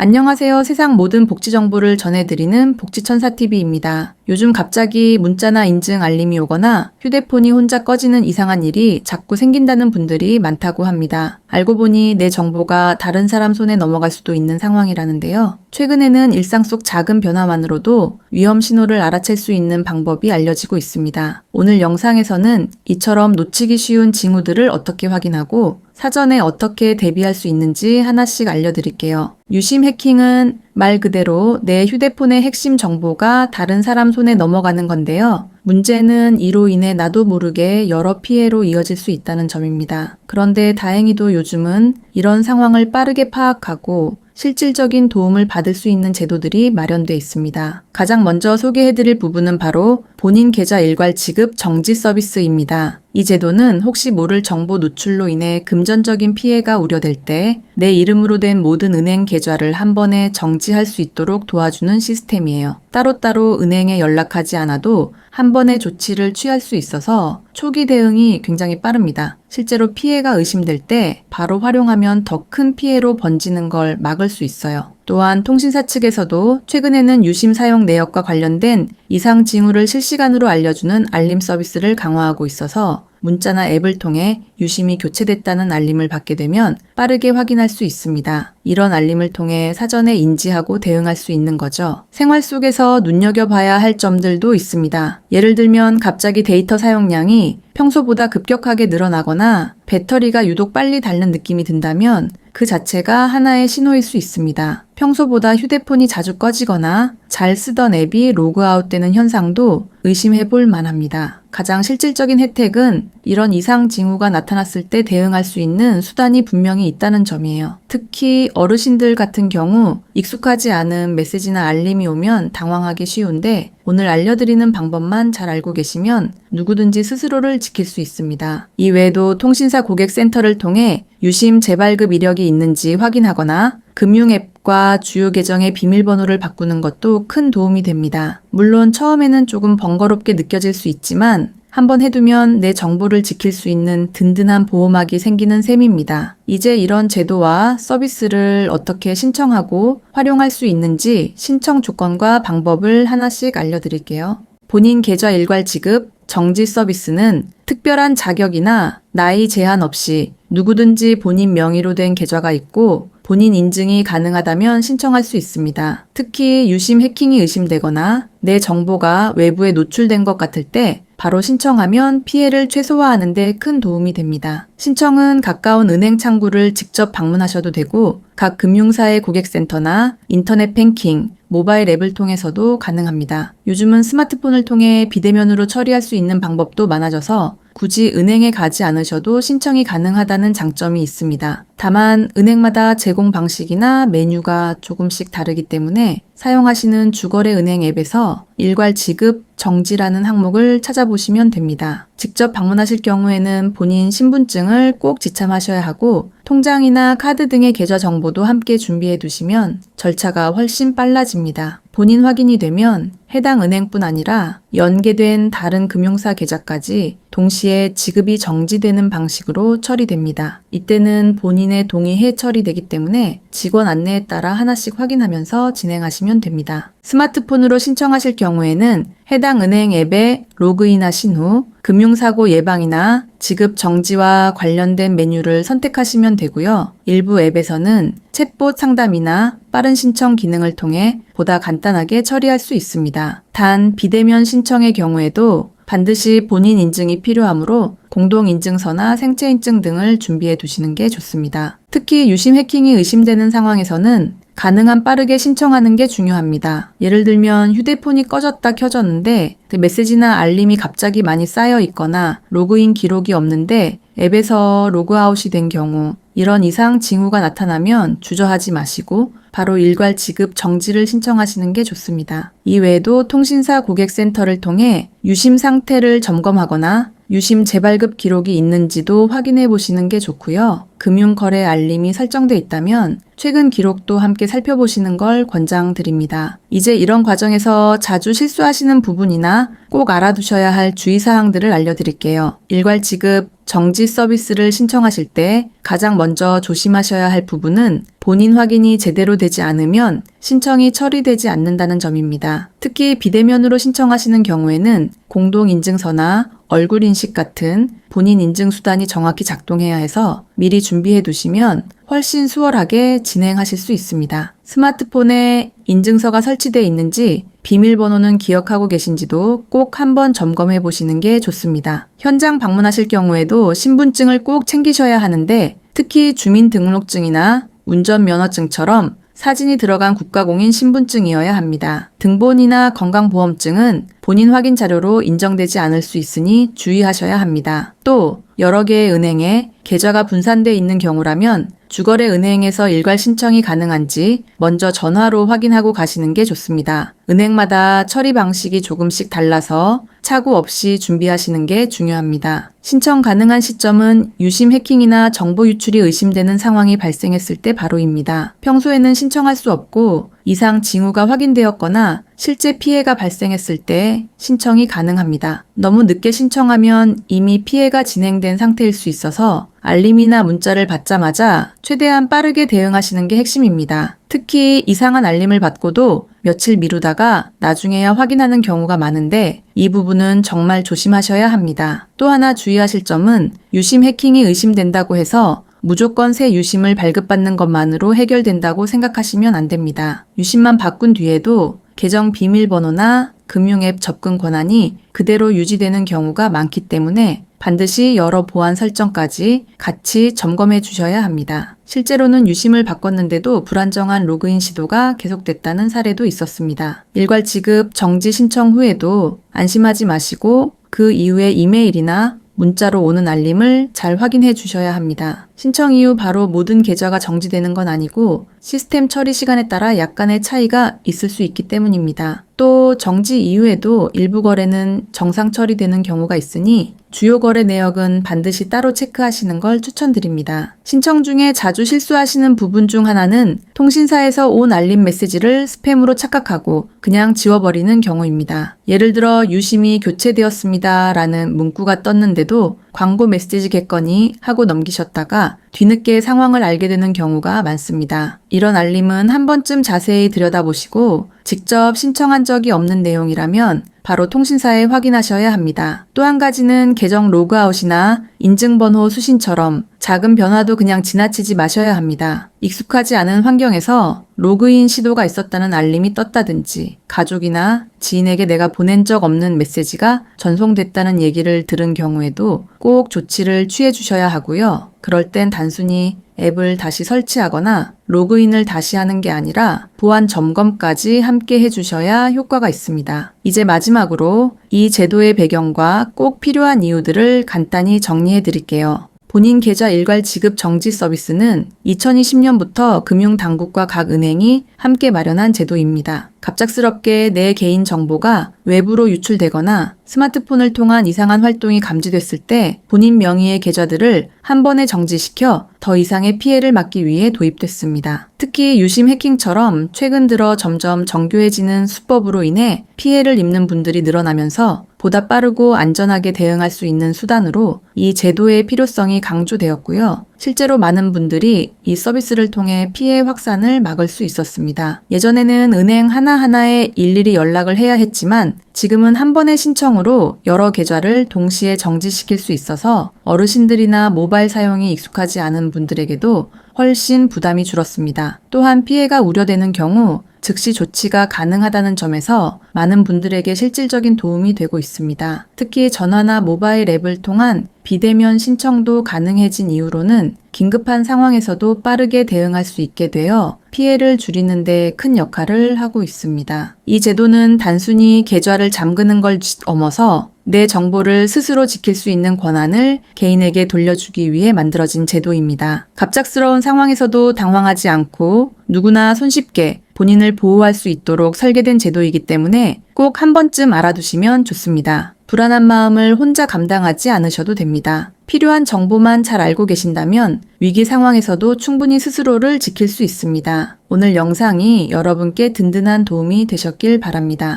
안녕하세요. 세상 모든 복지 정보를 전해드리는 복지천사TV입니다. 요즘 갑자기 문자나 인증 알림이 오거나 휴대폰이 혼자 꺼지는 이상한 일이 자꾸 생긴다는 분들이 많다고 합니다. 알고 보니 내 정보가 다른 사람 손에 넘어갈 수도 있는 상황이라는데요. 최근에는 일상 속 작은 변화만으로도 위험 신호를 알아챌 수 있는 방법이 알려지고 있습니다. 오늘 영상에서는 이처럼 놓치기 쉬운 징후들을 어떻게 확인하고 사전에 어떻게 대비할 수 있는지 하나씩 알려드릴게요. 유심 해킹은 말 그대로 내 휴대폰의 핵심 정보가 다른 사람 손에 넘어가는 건데요. 문제는 이로 인해 나도 모르게 여러 피해로 이어질 수 있다는 점입니다. 그런데 다행히도 요즘은 이런 상황을 빠르게 파악하고 실질적인 도움을 받을 수 있는 제도들이 마련되어 있습니다. 가장 먼저 소개해드릴 부분은 바로 본인 계좌 일괄 지급 정지 서비스입니다. 이 제도는 혹시 모를 정보 노출로 인해 금전적인 피해가 우려될 때 내 이름으로 된 모든 은행 계좌를 한 번에 정지할 수 있도록 도와주는 시스템이에요. 따로따로 은행에 연락하지 않아도 한 번에 조치를 취할 수 있어서 초기 대응이 굉장히 빠릅니다. 실제로 피해가 의심될 때 바로 활용하면 더 큰 피해로 번지는 걸 막을 수 있어요. 또한 통신사 측에서도 최근에는 유심 사용 내역과 관련된 이상 징후를 실시간으로 알려주는 알림 서비스를 강화하고 있어서 문자나 앱을 통해 유심이 교체됐다는 알림을 받게 되면 빠르게 확인할 수 있습니다. 이런 알림을 통해 사전에 인지하고 대응할 수 있는 거죠. 생활 속에서 눈여겨봐야 할 점들도 있습니다. 예를 들면 갑자기 데이터 사용량이 평소보다 급격하게 늘어나거나 배터리가 유독 빨리 닳는 느낌이 든다면 그 자체가 하나의 신호일 수 있습니다. 평소보다 휴대폰이 자주 꺼지거나 잘 쓰던 앱이 로그아웃되는 현상도 의심해 볼 만합니다. 가장 실질적인 혜택은 이런 이상 징후가 나타났을 때 대응할 수 있는 수단이 분명히 있다는 점이에요. 특히 어르신들 같은 경우 익숙하지 않은 메시지나 알림이 오면 당황하기 쉬운데 오늘 알려드리는 방법만 잘 알고 계시면 누구든지 스스로를 지킬 수 있습니다. 이외에도 통신사 고객센터를 통해 유심 재발급 이력이 있는지 확인하거나 금융앱과 주요 계정의 비밀번호를 바꾸는 것도 큰 도움이 됩니다. 물론 처음에는 조금 번거롭게 느껴질 수 있지만 한번 해두면 내 정보를 지킬 수 있는 든든한 보호막이 생기는 셈입니다. 이제 이런 제도와 서비스를 어떻게 신청하고 활용할 수 있는지 신청 조건과 방법을 하나씩 알려드릴게요. 본인 계좌 일괄 지급 정지 서비스는 특별한 자격이나 나이 제한 없이 누구든지 본인 명의로 된 계좌가 있고 본인 인증이 가능하다면 신청할 수 있습니다. 특히 유심 해킹이 의심되거나 내 정보가 외부에 노출된 것 같을 때 바로 신청하면 피해를 최소화하는 데 큰 도움이 됩니다. 신청은 가까운 은행 창구를 직접 방문하셔도 되고 각 금융사의 고객센터나 인터넷 뱅킹, 모바일 앱을 통해서도 가능합니다. 요즘은 스마트폰을 통해 비대면으로 처리할 수 있는 방법도 많아져서 굳이 은행에 가지 않으셔도 신청이 가능하다는 장점이 있습니다. 다만 은행마다 제공 방식이나 메뉴가 조금씩 다르기 때문에 사용하시는 주거래 은행 앱에서 일괄 지급 정지라는 항목을 찾아보시면 됩니다. 직접 방문하실 경우에는 본인 신분증을 꼭 지참하셔야 하고 통장이나 카드 등의 계좌 정보도 함께 준비해 두시면 절차가 훨씬 빨라집니다. 본인 확인이 되면 해당 은행뿐 아니라 연계된 다른 금융사 계좌까지 동시에 지급이 정지되는 방식으로 처리됩니다. 이때는 본인의 동의해 처리되기 때문에 직원 안내에 따라 하나씩 확인하면서 진행하시면 됩니다. 스마트폰으로 신청하실 경우에는 해당 은행 앱에 로그인하신 후 금융사고 예방이나 지급 정지와 관련된 메뉴를 선택하시면 되고요. 일부 앱에서는 챗봇 상담이나 빠른 신청 기능을 통해 보다 간단하게 처리할 수 있습니다. 단 비대면 신청의 경우에도 반드시 본인 인증이 필요하므로 공동인증서나 생체인증 등을 준비해 두시는 게 좋습니다. 특히 유심 해킹이 의심되는 상황에서는 가능한 빠르게 신청하는 게 중요합니다. 예를 들면 휴대폰이 꺼졌다 켜졌는데 메시지나 알림이 갑자기 많이 쌓여 있거나 로그인 기록이 없는데 앱에서 로그아웃이 된 경우 이런 이상 징후가 나타나면 주저하지 마시고 바로 일괄 지급 정지를 신청하시는 게 좋습니다. 이외에도 통신사 고객센터를 통해 유심 상태를 점검하거나 유심 재발급 기록이 있는지도 확인해 보시는 게 좋고요. 금융거래 알림이 설정돼 있다면 최근 기록도 함께 살펴보시는 걸 권장드립니다. 이제 이런 과정에서 자주 실수하시는 부분이나 꼭 알아두셔야 할 주의사항들을 알려드릴게요. 일괄 지급 정지 서비스를 신청하실 때 가장 먼저 조심하셔야 할 부분은 본인 확인이 제대로 되지 않으면 신청이 처리되지 않는다는 점입니다. 특히 비대면으로 신청하시는 경우에는 공동인증서나 얼굴 인식 같은 본인 인증 수단이 정확히 작동해야 해서 미리 준비해 두시면 훨씬 수월하게 진행하실 수 있습니다. 스마트폰에 인증서가 설치되어 있는지 비밀번호는 기억하고 계신지도 꼭 한번 점검해 보시는 게 좋습니다. 현장 방문하실 경우에도 신분증을 꼭 챙기셔야 하는데 특히 주민등록증이나 운전면허증처럼 사진이 들어간 국가공인 신분증이어야 합니다. 등본이나 건강보험증은 본인 확인 자료로 인정되지 않을 수 있으니 주의하셔야 합니다. 또 여러 개의 은행에 계좌가 분산되어 있는 경우라면 주거래 은행에서 일괄 신청이 가능한지 먼저 전화로 확인하고 가시는 게 좋습니다. 은행마다 처리 방식이 조금씩 달라서 착오 없이 준비하시는 게 중요합니다. 신청 가능한 시점은 유심 해킹이나 정보 유출이 의심되는 상황이 발생했을 때 바로입니다. 평소에는 신청할 수 없고 이상 징후가 확인되었거나 실제 피해가 발생했을 때 신청이 가능합니다. 너무 늦게 신청하면 이미 피해가 진행된 상태일 수 있어서 알림이나 문자를 받자마자 최대한 빠르게 대응하시는 게 핵심입니다. 특히 이상한 알림을 받고도 며칠 미루다가 나중에야 확인하는 경우가 많은데 이 부분은 정말 조심하셔야 합니다. 또 하나 주의하실 점은 유심 해킹이 의심된다고 해서 무조건 새 유심을 발급받는 것만으로 해결된다고 생각하시면 안 됩니다. 유심만 바꾼 뒤에도 계정 비밀번호나 금융앱 접근 권한이 그대로 유지되는 경우가 많기 때문에 반드시 여러 보안 설정까지 같이 점검해 주셔야 합니다. 실제로는 유심을 바꿨는데도 불안정한 로그인 시도가 계속됐다는 사례도 있었습니다. 일괄 지급 정지 신청 후에도 안심하지 마시고 그 이후에 이메일이나 문자로 오는 알림을 잘 확인해 주셔야 합니다. 신청 이후 바로 모든 계좌가 정지되는 건 아니고 시스템 처리 시간에 따라 약간의 차이가 있을 수 있기 때문입니다. 또 정지 이후에도 일부 거래는 정상 처리되는 경우가 있으니 주요 거래 내역은 반드시 따로 체크하시는 걸 추천드립니다. 신청 중에 자주 실수하시는 부분 중 하나는 통신사에서 온 알림 메시지를 스팸으로 착각하고 그냥 지워버리는 경우입니다. 예를 들어 유심이 교체되었습니다 라는 문구가 떴는데도 광고 메시지겠거니 하고 넘기셨다가 뒤늦게 상황을 알게 되는 경우가 많습니다. 이런 알림은 한 번쯤 자세히 들여다보시고 직접 신청한 적이 없는 내용이라면 바로 통신사에 확인하셔야 합니다. 또 한 가지는 계정 로그아웃이나 인증번호 수신처럼 작은 변화도 그냥 지나치지 마셔야 합니다. 익숙하지 않은 환경에서 로그인 시도가 있었다는 알림이 떴다든지 가족이나 지인에게 내가 보낸 적 없는 메시지가 전송됐다는 얘기를 들은 경우에도 꼭 조치를 취해 주셔야 하고요. 그럴 땐 단순히 앱을 다시 설치하거나 로그인을 다시 하는 게 아니라 보안 점검까지 함께 해주셔야 효과가 있습니다. 이제 마지막으로 이 제도의 배경과 꼭 필요한 이유들을 간단히 정리해 드릴게요. 본인 계좌 일괄 지급 정지 서비스는 2020년부터 금융당국과 각 은행이 함께 마련한 제도입니다. 갑작스럽게 내 개인 정보가 외부로 유출되거나 스마트폰을 통한 이상한 활동이 감지됐을 때 본인 명의의 계좌들을 한 번에 정지시켜 더 이상의 피해를 막기 위해 도입됐습니다. 특히 유심 해킹처럼 최근 들어 점점 정교해지는 수법으로 인해 피해를 입는 분들이 늘어나면서 보다 빠르고 안전하게 대응할 수 있는 수단으로 이 제도의 필요성이 강조되었고요. 실제로 많은 분들이 이 서비스를 통해 피해 확산을 막을 수 있었습니다. 예전에는 은행 하나하나에 일일이 연락을 해야 했지만 지금은 한 번의 신청으로 여러 계좌를 동시에 정지시킬 수 있어서 어르신들이나 모바일 사용이 익숙하지 않은 분들에게도 훨씬 부담이 줄었습니다. 또한 피해가 우려되는 경우 즉시 조치가 가능하다는 점에서 많은 분들에게 실질적인 도움이 되고 있습니다. 특히 전화나 모바일 앱을 통한 비대면 신청도 가능해진 이후로는 긴급한 상황에서도 빠르게 대응할 수 있게 되어 피해를 줄이는 데 큰 역할을 하고 있습니다. 이 제도는 단순히 계좌를 잠그는 걸 넘어서 내 정보를 스스로 지킬 수 있는 권한을 개인에게 돌려주기 위해 만들어진 제도입니다. 갑작스러운 상황에서도 당황하지 않고 누구나 손쉽게 본인을 보호할 수 있도록 설계된 제도이기 때문에 꼭 한 번쯤 알아두시면 좋습니다. 불안한 마음을 혼자 감당하지 않으셔도 됩니다. 필요한 정보만 잘 알고 계신다면 위기 상황에서도 충분히 스스로를 지킬 수 있습니다. 오늘 영상이 여러분께 든든한 도움이 되셨길 바랍니다.